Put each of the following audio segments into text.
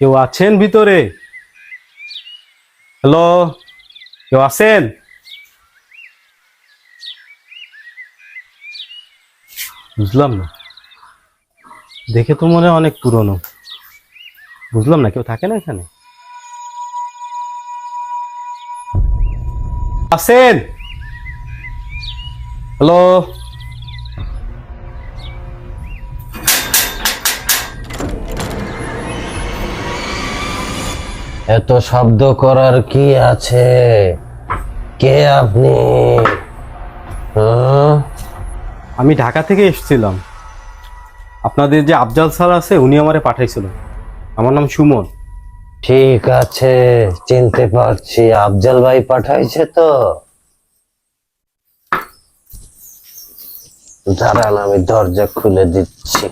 কেউ আছেন ভিতরে? হ্যালো, কেউ আছেন? বুঝলাম না, দেখে তো মনে হয় অনেক পুরনো। বুঝলাম না, কেউ থাকে না এখানে? আছেন? হ্যালো। এত শব্দ করার কি আছে? কে আপনি? হ্যাঁ? আমি ঢাকা থেকে এসেছিলাম। আপনাদের যে আফজাল স্যার আছে উনি আমারে পাঠাইছিল। আমার নাম সুমন। ঠিক আছে, চিনতে পারছি, আফজাল ভাই পাঠাইছে তো। দাঁড়ান, আমি দরজা খুলে দিচ্ছি।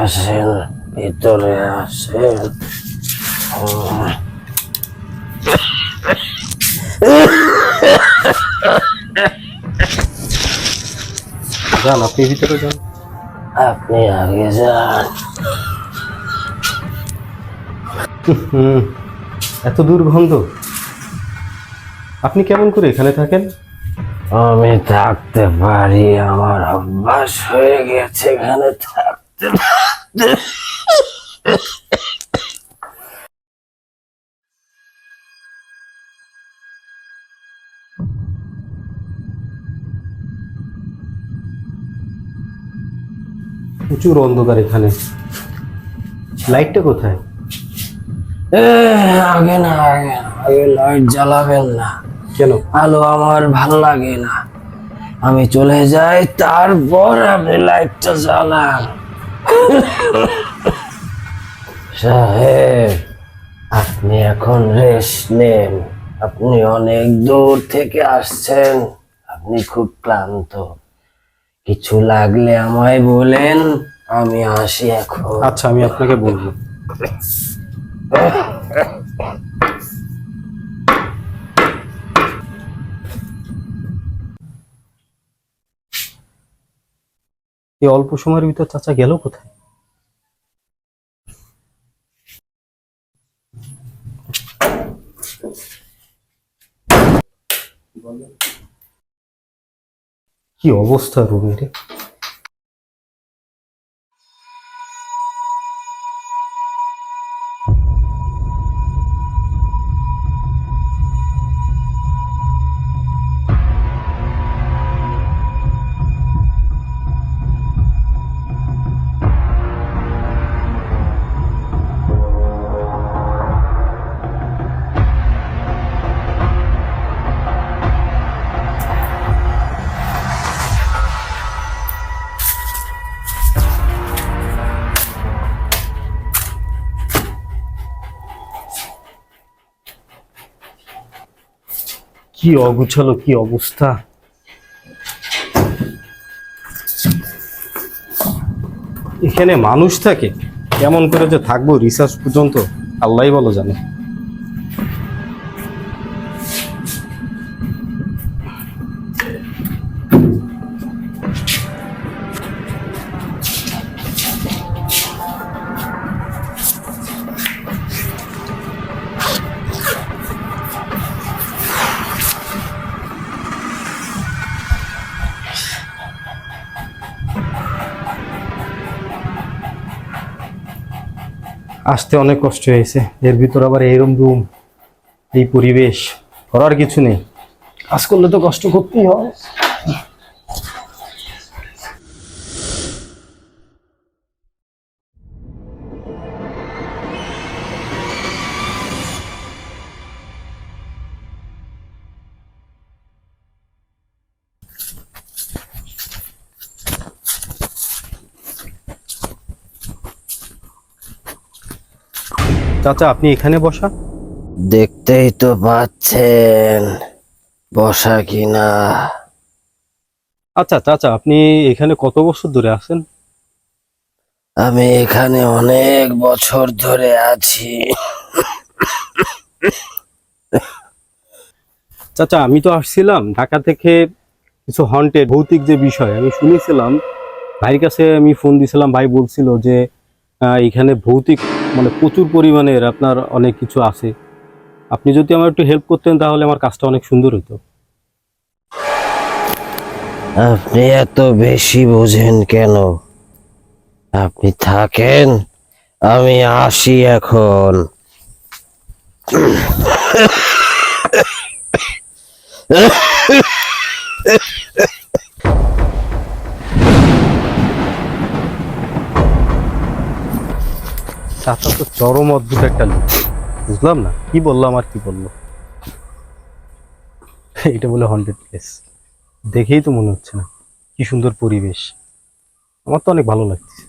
আসেন, ভিতরে আসেন। যান, আপনি ভিতরে যান। আপনি আগে যান। হুম, এত দুর্গন্ধ। আপনি কেমন করে এখানে থাকেন? আমি থাকতে পারি, আমার অভ্যাস হয়ে গেছে এখানে থাকতে। প্রচুর অন্ধকার এখানে। লাইটটা কোথায়? আগে না, আগে না, আগে লাইট জ্বালাবেন না। কেন? আলো আমার ভাল লাগে না। আমি চলে যাই, তারপর আপনি লাইটটা জ্বালান। সাহেব, আপনি এখন রেস্ট নেন। আপনি অনেক দূর থেকে আসছেন, আপনি খুব ক্লান্ত। কিছু লাগলে আমায় বলেন, আমি আসি এখন। আচ্ছা, আমি আপনাকে বলবো। এই অল্প সময়ের ভিতর চাচা গেল কোথায়? কি অবস্থা রুমের! কি অগুছালো, কি অবস্থা! এখানে মানুষ থাকে, কেমন করে যে থাকবো রিসার্চ পর্যন্ত আল্লাহই ভালো জানে। আসতে অনেক কষ্ট হয়েছে, এর ভিতর আবার এরম রুম, এই পরিবেশ। করার কিছু নেই, কাজ করলে তো কষ্ট করতেই হয়। চাচা, আপনি এখানে বসা। দেখতেই তো পাচ্ছেন বসা কিনা। আচ্ছা চাচা, আপনি এখানে কত বছর ধরে আছেন? আমি এখানে অনেক বছর ধরে আছি। চাচা, আমি তো আসছিলাম ঢাকা থেকে, কিছু হন্টেড ভৌতিক যে বিষয় আমি শুনেছিলাম, ভাইয়ের কাছে আমি ফোন দিছিলাম, ভাই বলছিল যে এখানে ভৌতিক মানে প্রচুর পরিমাণের আপনার অনেক কিছু আছে। আপনি যদি আমার একটু হেল্প করতেন তাহলে আমার কাজটা অনেক সুন্দর হতো। আপনি এত বেশি বোঝেন কেন? আপনি থাকেন, আমি আসি এখন। চাচা তো চরম অদ্ভুত একটা লোক, বুঝলাম না কি বললাম আর কি বললো। এটা বলে হন্টেড প্লেস, দেখেই তো মনে হচ্ছে না। কি সুন্দর পরিবেশ, আমার তো অনেক ভালো লাগছে।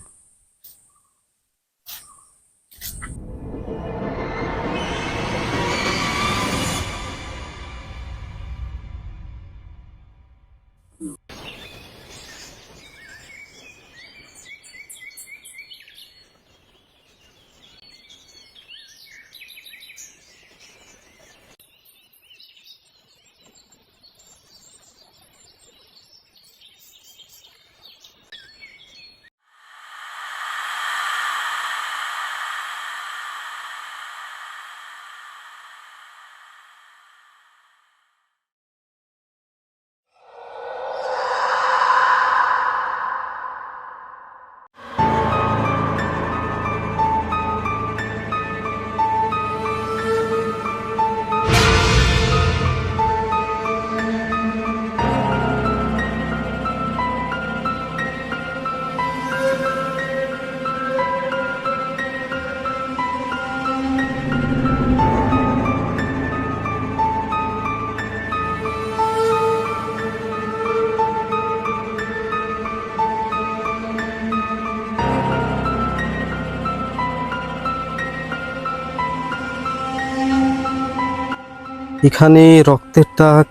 এখানে রক্তের দাগ,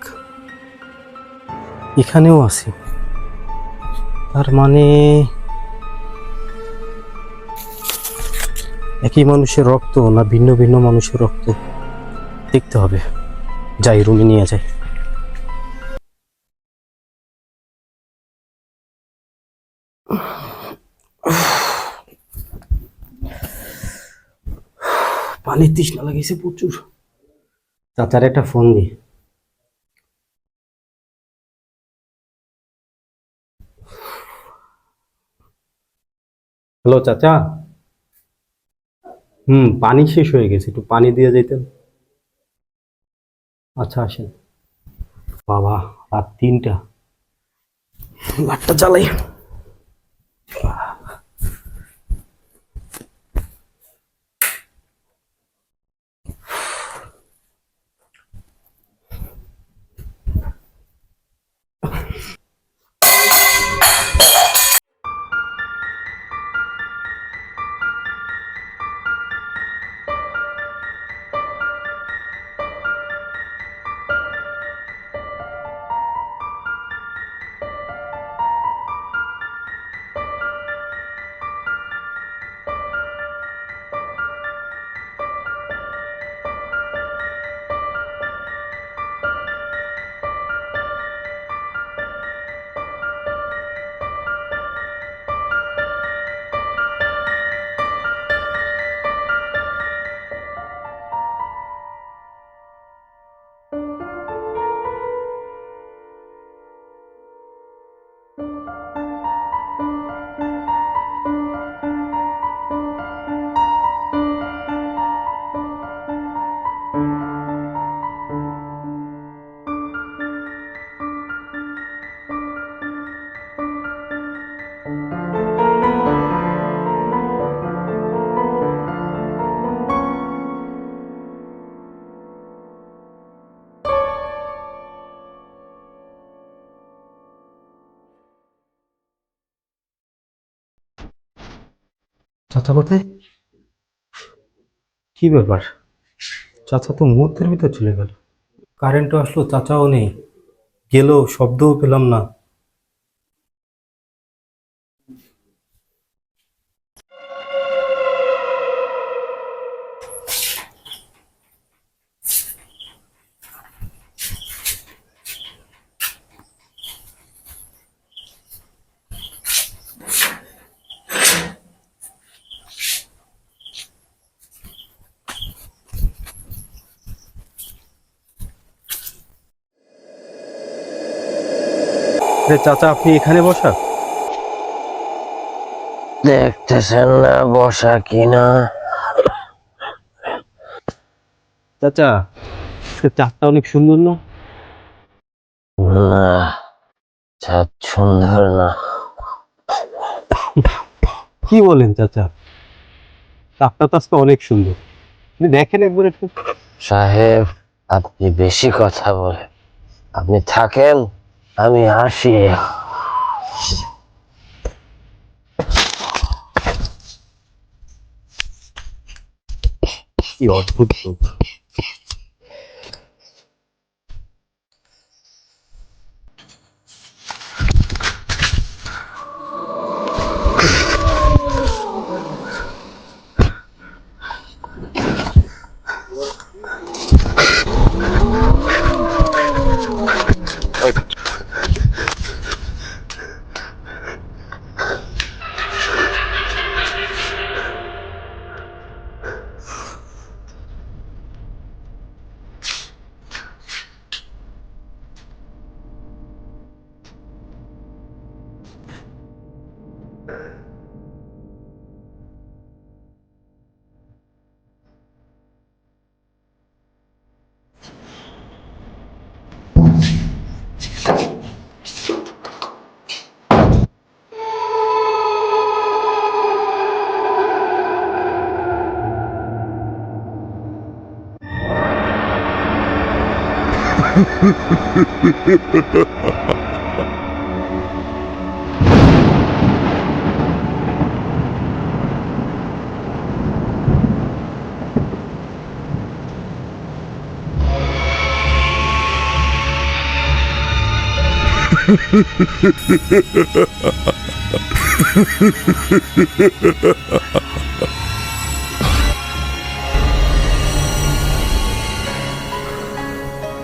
এখানেও আছে। তার মানে একই মানুষের রক্ত না ভিন্ন ভিন্ন মানুষের রক্ত, দেখতে হবে। যাই, রুমে নিয়ে যাই। পানির তৃষ্ণা লাগিয়েছে প্রচুর। চাচার একটা ফোন দি। হ্যালো চাচা। পানি শেষ হয়ে গেছে, একটু পানি দিয়ে যেতেন। আচ্ছা আসেন। বাবা, রাত 3টা, লাইটটা জ্বালাই। চাচা কোথায়? কি ব্যাপার, চাচা তো মুহূর্তের ভিতর চলে গেল। কারেন্টও আসলো, চাচাও নেই, গেল, শব্দও পেলাম না। চাচা আপনি এখানে বসা? দেখতেছেন না বসা কিনা? চাচা চাঁদটা অনেক সুন্দর না? না, চাঁদ সুন্দর না। কি বলেন চাচা? চাঁদটা তো আজকে অনেক সুন্দর, আপনি দেখেন একবার একটু। সাহেব, আপনি বেশি কথা বলেন। আপনি থাকেন, আমি আসি। কি অদ্ভুত লোক।